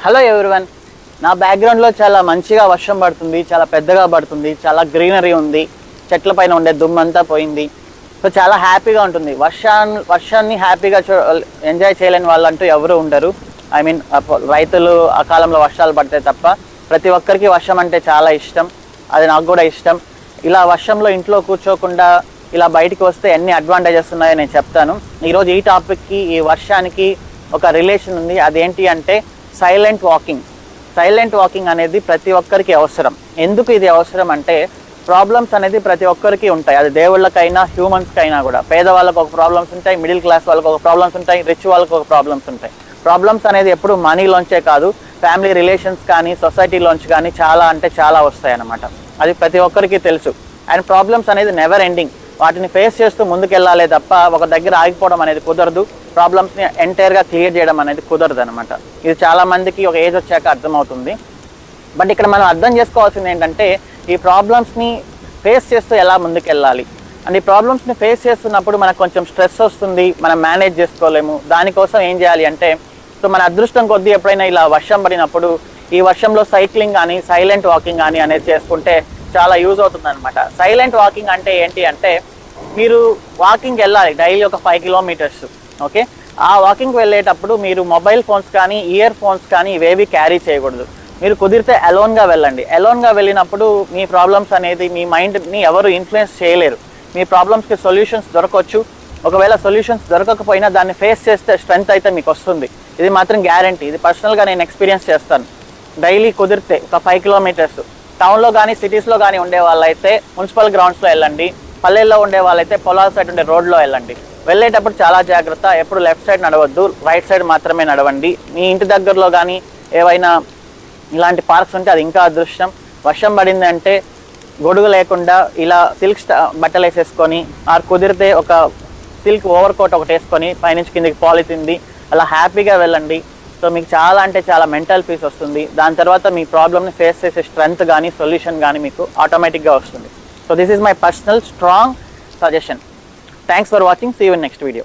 Hello everyone, నా బ్యాక్గ్రౌండ్లో చాలా మంచిగా వర్షం పడుతుంది, చాలా పెద్దగా పడుతుంది, చాలా గ్రీనరీ ఉంది, చెట్ల పైన ఉండే దుమ్మంతా పోయింది. సో చాలా హ్యాపీగా ఉంటుంది. వర్షాన్ని హ్యాపీగా ఎంజాయ్ చేయలేని వాళ్ళంటూ ఎవరు ఉండరు. ఐ మీన్ రైతులు ఆ కాలంలో వర్షాలు పడితే తప్ప. ప్రతి ఒక్కరికి వర్షం అంటే చాలా ఇష్టం, అది నాకు కూడా ఇష్టం. ఇలా వర్షంలో ఇంట్లో కూర్చోకుండా ఇలా బయటికి వస్తే ఎన్ని అడ్వాంటేజెస్ ఉన్నాయో నేను చెప్తాను. ఈరోజు ఈ టాపిక్కి, ఈ వర్షానికి ఒక రిలేషన్ ఉంది. అదేంటి అంటే సైలెంట్ వాకింగ్. సైలెంట్ వాకింగ్ అనేది ప్రతి ఒక్కరికి అవసరం. ఎందుకు ఇది అవసరం అంటే ప్రాబ్లమ్స్ అనేది ప్రతి ఒక్కరికి ఉంటాయి. అది దేవుళ్ళకైనా హ్యూమన్స్కైనా కూడా. పేదవాళ్ళకు ఒక ప్రాబ్లమ్స్ ఉంటాయి, మిడిల్ క్లాస్ వాళ్ళకి ఒక ప్రాబ్లమ్స్ ఉంటాయి, రిచ్ వాళ్ళకి ఒక ప్రాబ్లమ్స్ ఉంటాయి. ప్రాబ్లమ్స్ అనేది ఎప్పుడు మనీలోంచే కాదు, ఫ్యామిలీ రిలేషన్స్ కానీ సొసైటీలోంచి కానీ చాలా అంటే చాలా వస్తాయి అన్నమాట. అది ప్రతి ఒక్కరికి తెలుసు. అండ్ ప్రాబ్లమ్స్ అనేది నెవర్ ఎండింగ్. వాటిని ఫేస్ చేస్తూ ముందుకెళ్ళాలే తప్ప ఒక దగ్గర ఆగిపోవడం అనేది కుదరదు. ప్రాబ్లమ్స్ని ఎంటైర్గా క్లియర్ చేయడం అనేది కుదరదు అనమాట. ఇది చాలామందికి ఒక ఏజ్ వచ్చాక అర్థమవుతుంది. బట్ ఇక్కడ మనం అర్థం చేసుకోవాల్సింది ఏంటంటే ఈ ప్రాబ్లమ్స్ని ఫేస్ చేస్తూ ఎలా ముందుకెళ్ళాలి. అండ్ ఈ ప్రాబ్లమ్స్ని ఫేస్ చేస్తున్నప్పుడు మనకు కొంచెం స్ట్రెస్ వస్తుంది, మనం మేనేజ్ చేసుకోలేము. దానికోసం ఏం చేయాలి అంటే, సో మన అదృష్టం కొద్దీ ఎప్పుడైనా ఇలా వర్షం పడినప్పుడు ఈ వర్షంలో సైక్లింగ్ కానీ సైలెంట్ వాకింగ్ కానీ అనేది చేసుకుంటే చాలా యూజ్ అవుతుంది అనమాట. సైలెంట్ వాకింగ్ అంటే ఏంటి అంటే, మీరు వాకింగ్ వెళ్ళాలి డైలీ ఒక 5 కిలోమీటర్స్. ఓకే, ఆ వాకింగ్ వెళ్ళేటప్పుడు మీరు మొబైల్ ఫోన్స్ కానీ ఇయర్ ఫోన్స్ కానీ ఇవేవి క్యారీ చేయకూడదు. మీరు కుదిరితే అలోన్గా వెళ్ళండి. అలోన్గా వెళ్ళినప్పుడు మీ ప్రాబ్లమ్స్ అనేది మీ మైండ్ని ఎవరు ఇన్ఫ్లుయెన్స్ చేయలేరు. మీ ప్రాబ్లమ్స్కి సొల్యూషన్స్ దొరకవచ్చు. ఒకవేళ సొల్యూషన్స్ దొరకకపోయినా దాన్ని ఫేస్ చేస్తే స్ట్రెంగ్త్ అయితే మీకు వస్తుంది. ఇది మాత్రం గ్యారంటీ. ఇది పర్సనల్గా నేను ఎక్స్పీరియన్స్ చేస్తాను. డైలీ కుదిరితే ఒక 5 కిలోమీటర్స్. టౌన్లో కానీ సిటీస్లో కానీ ఉండే వాళ్ళైతే మున్సిపల్ గ్రౌండ్స్లో వెళ్ళండి. పల్లెల్లో ఉండే వాళ్ళైతే పొలాల సైడ్ ఉండే రోడ్లో వెళ్ళండి. వెళ్ళేటప్పుడు చాలా జాగ్రత్త. ఎప్పుడు లెఫ్ట్ సైడ్ నడవద్దు, రైట్ సైడ్ మాత్రమే నడవండి. మీ ఇంటి దగ్గరలో కానీ ఏవైనా ఇలాంటి పార్క్స్ ఉంటే అది ఇంకా అదృష్టం. వర్షం పడింది అంటే గొడుగు లేకుండా ఇలా సిల్క్ బట్టలు వేసేసుకొని, కుదిరితే ఒక సిల్క్ ఓవర్ కోట్ ఒకటి వేసుకొని పైనుంచి కిందకి పాలిథింది అలా హ్యాపీగా వెళ్ళండి. సో మీకు చాలా అంటే చాలా మెంటల్ పీస్ వస్తుంది. దాని తర్వాత మీ ప్రాబ్లమ్ని ఫేస్ చేసే స్ట్రెంగ్త్ కానీ సొల్యూషన్ కానీ మీకు ఆటోమేటిక్గా వస్తుంది. So this is my personal strong suggestion. Thanks for watching. See you in next video.